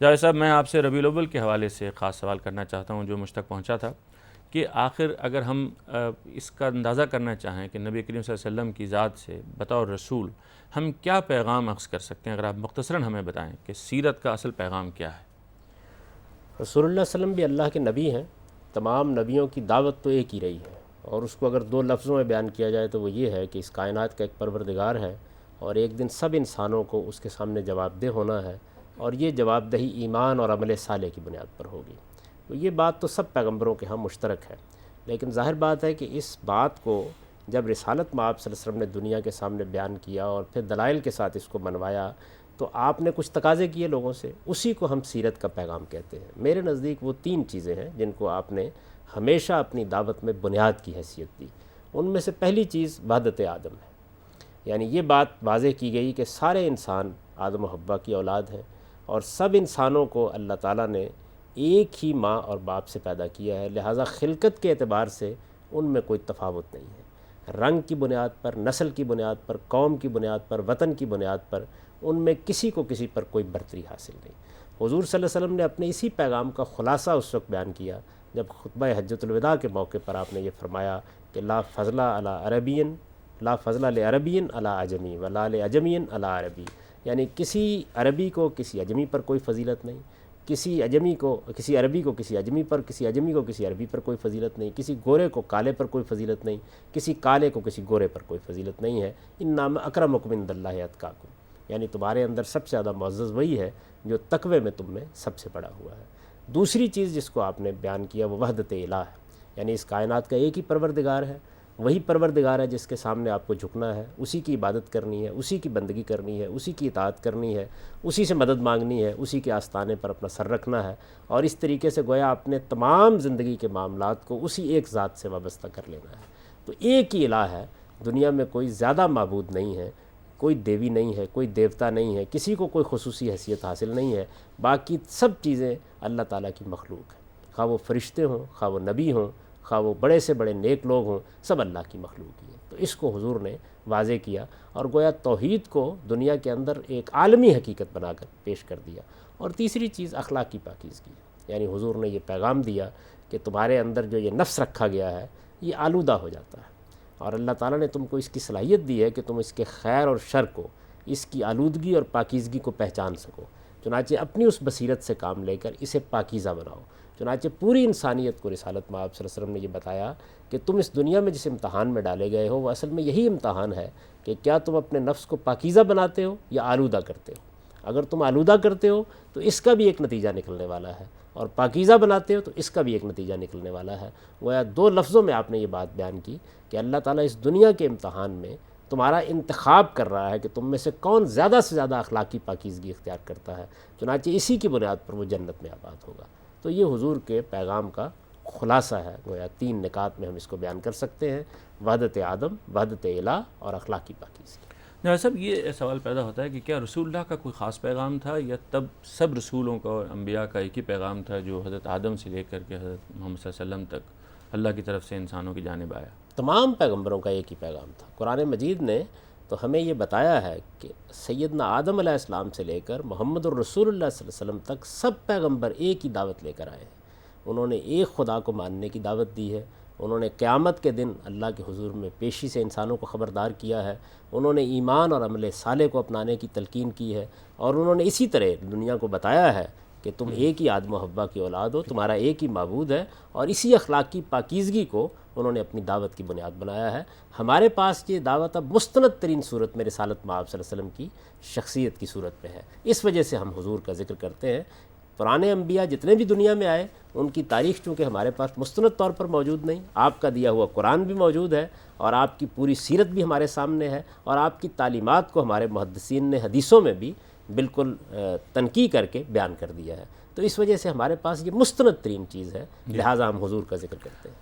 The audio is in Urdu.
جاوید صاحب، میں آپ سے ربیع الاول کے حوالے سے خاص سوال کرنا چاہتا ہوں جو مجھ تک پہنچا تھا کہ آخر اگر ہم اس کا اندازہ کرنا چاہیں کہ نبی کریم صلی اللہ علیہ وسلم کی ذات سے بطور رسول ہم کیا پیغام اخذ کر سکتے ہیں، اگر آپ مختصراً ہمیں بتائیں کہ سیرت کا اصل پیغام کیا ہے؟ رسول اللہ صلی اللہ علیہ وسلم بھی اللہ کے نبی ہیں۔ تمام نبیوں کی دعوت تو ایک ہی رہی ہے، اور اس کو اگر دو لفظوں میں بیان کیا جائے تو وہ یہ ہے کہ اس کائنات کا ایک پروردگار ہے، اور ایک دن سب انسانوں کو اس کے سامنے جواب دہ ہونا ہے، اور یہ جواب دہی ایمان اور عمل صالح کی بنیاد پر ہوگی۔ تو یہ بات تو سب پیغمبروں کے ہاں مشترک ہے، لیکن ظاہر بات ہے کہ اس بات کو جب رسالت مآب صلی اللہ علیہ وسلم نے دنیا کے سامنے بیان کیا اور پھر دلائل کے ساتھ اس کو منوایا، تو آپ نے کچھ تقاضے کیے لوگوں سے، اسی کو ہم سیرت کا پیغام کہتے ہیں۔ میرے نزدیک وہ تین چیزیں ہیں جن کو آپ نے ہمیشہ اپنی دعوت میں بنیاد کی حیثیت دی۔ ان میں سے پہلی چیز وحدت آدم ہے، یعنی یہ بات واضح کی گئی کہ سارے انسان آدم و حوا کی اولاد ہیں، اور سب انسانوں کو اللہ تعالیٰ نے ایک ہی ماں اور باپ سے پیدا کیا ہے، لہٰذا خلقت کے اعتبار سے ان میں کوئی تفاوت نہیں ہے۔ رنگ کی بنیاد پر، نسل کی بنیاد پر، قوم کی بنیاد پر، وطن کی بنیاد پر ان میں کسی کو کسی پر کوئی برتری حاصل نہیں۔ حضور صلی اللہ علیہ وسلم نے اپنے اسی پیغام کا خلاصہ اس وقت بیان کیا جب خطبہ حجۃ الوداع کے موقع پر آپ نے یہ فرمایا کہ لا فضل علی عربی، لا فضل لعربی علی عجمی ولا لعجمی علی عربی، یعنی کسی عربی کو کسی عجمی پر کوئی فضیلت نہیں، کسی عربی کو کسی عجمی پر، کسی عجمی کو کسی عربی پر کوئی فضیلت نہیں، کسی گورے کو کالے پر کوئی فضیلت نہیں، کسی کالے کو کسی گورے پر کوئی فضیلت نہیں ہے۔ انما اکرمکم عند اللہ اتقاکم، یعنی تمہارے اندر سب سے زیادہ معزز وہی ہے جو تقوی میں تم میں سب سے بڑا ہوا ہے۔ دوسری چیز جس کو آپ نے بیان کیا وہ وحدت الہ ہے، یعنی اس کائنات کا ایک ہی پروردگار ہے، وہی پروردگار ہے جس کے سامنے آپ کو جھکنا ہے، اسی کی عبادت کرنی ہے، اسی کی بندگی کرنی ہے، اسی کی اطاعت کرنی ہے، اسی سے مدد مانگنی ہے، اسی کے آستانے پر اپنا سر رکھنا ہے، اور اس طریقے سے گویا اپنے تمام زندگی کے معاملات کو اسی ایک ذات سے وابستہ کر لینا ہے۔ تو ایک ہی الہ ہے، دنیا میں کوئی زیادہ معبود نہیں ہے، کوئی دیوی نہیں ہے، کوئی دیوتا نہیں ہے، کسی کو کوئی خصوصی حیثیت حاصل نہیں ہے، باقی سب چیزیں اللہ تعالیٰ کی مخلوق ہیں، خواہ وہ فرشتے ہوں، خواہ وہ نبی ہوں، خواہ وہ بڑے سے بڑے نیک لوگ ہوں، سب اللہ کی مخلوق ہی ہے۔ تو اس کو حضور نے واضح کیا اور گویا توحید کو دنیا کے اندر ایک عالمی حقیقت بنا کر پیش کر دیا۔ اور تیسری چیز اخلاقی پاکیزگی، یعنی حضور نے یہ پیغام دیا کہ تمہارے اندر جو یہ نفس رکھا گیا ہے یہ آلودہ ہو جاتا ہے، اور اللہ تعالیٰ نے تم کو اس کی صلاحیت دی ہے کہ تم اس کے خیر اور شر کو، اس کی آلودگی اور پاکیزگی کو پہچان سکو، چنانچہ اپنی اس بصیرت سے کام لے کر اسے پاکیزہ بناؤ۔ چنانچہ پوری انسانیت کو رسالت مآب صلی اللہ علیہ وسلم نے یہ بتایا کہ تم اس دنیا میں جس امتحان میں ڈالے گئے ہو وہ اصل میں یہی امتحان ہے کہ کیا تم اپنے نفس کو پاکیزہ بناتے ہو یا آلودہ کرتے ہو۔ اگر تم آلودہ کرتے ہو تو اس کا بھی ایک نتیجہ نکلنے والا ہے، اور پاکیزہ بناتے ہو تو اس کا بھی ایک نتیجہ نکلنے والا ہے۔ گویا دو لفظوں میں آپ نے یہ بات بیان کی کہ اللہ تعالیٰ اس دنیا کے امتحان میں تمہارا انتخاب کر رہا ہے کہ تم میں سے کون زیادہ سے زیادہ اخلاقی پاکیزگی اختیار کرتا ہے، چنانچہ اسی کی بنیاد پر وہ جنت میں آباد ہوگا۔ تو یہ حضور کے پیغام کا خلاصہ ہے، گویا تین نکات میں ہم اس کو بیان کر سکتے ہیں: وحدت آدم، وحدت الہ اور اخلاقی پاکیزگی۔ جناب صاحب، یہ سوال پیدا ہوتا ہے کہ کیا رسول اللہ کا کوئی خاص پیغام تھا، یا تب سب رسولوں کا اور انبیاء کا ایک ہی پیغام تھا جو حضرت آدم سے لے کر کے حضرت محمد صلی اللہ علیہ وسلم تک اللہ کی طرف سے انسانوں کی جانب آیا؟ تمام پیغمبروں کا ایک ہی پیغام تھا۔ قرآن مجید نے تو ہمیں یہ بتایا ہے کہ سیدنا آدم علیہ السلام سے لے کر محمد الرسول اللہ صلی اللہ علیہ وسلم تک سب پیغمبر ایک ہی دعوت لے کر آئے ہیں۔ انہوں نے ایک خدا کو ماننے کی دعوت دی ہے، انہوں نے قیامت کے دن اللہ کے حضور میں پیشی سے انسانوں کو خبردار کیا ہے، انہوں نے ایمان اور عمل صالح کو اپنانے کی تلقین کی ہے، اور انہوں نے اسی طرح دنیا کو بتایا ہے کہ تم ایک ہی آدم و حوا کی اولاد ہو، تمہارا ایک ہی معبود ہے، اور اسی اخلاق کی پاکیزگی کو انہوں نے اپنی دعوت کی بنیاد بنایا ہے۔ ہمارے پاس یہ دعوت اب مستند ترین صورت میں رسالت مآب صلی اللہ علیہ وسلم کی شخصیت کی صورت میں ہے، اس وجہ سے ہم حضور کا ذکر کرتے ہیں۔ پرانے انبیاء جتنے بھی دنیا میں آئے ان کی تاریخ چونکہ ہمارے پاس مستند طور پر موجود نہیں، آپ کا دیا ہوا قرآن بھی موجود ہے، اور آپ کی پوری سیرت بھی ہمارے سامنے ہے، اور آپ کی تعلیمات کو ہمارے محدثین نے حدیثوں میں بھی بالکل تنقیح کر کے بیان کر دیا ہے۔ تو اس وجہ سے ہمارے پاس یہ مستند ترین چیز ہے، لہٰذا ہم حضور کا ذکر کرتے ہیں۔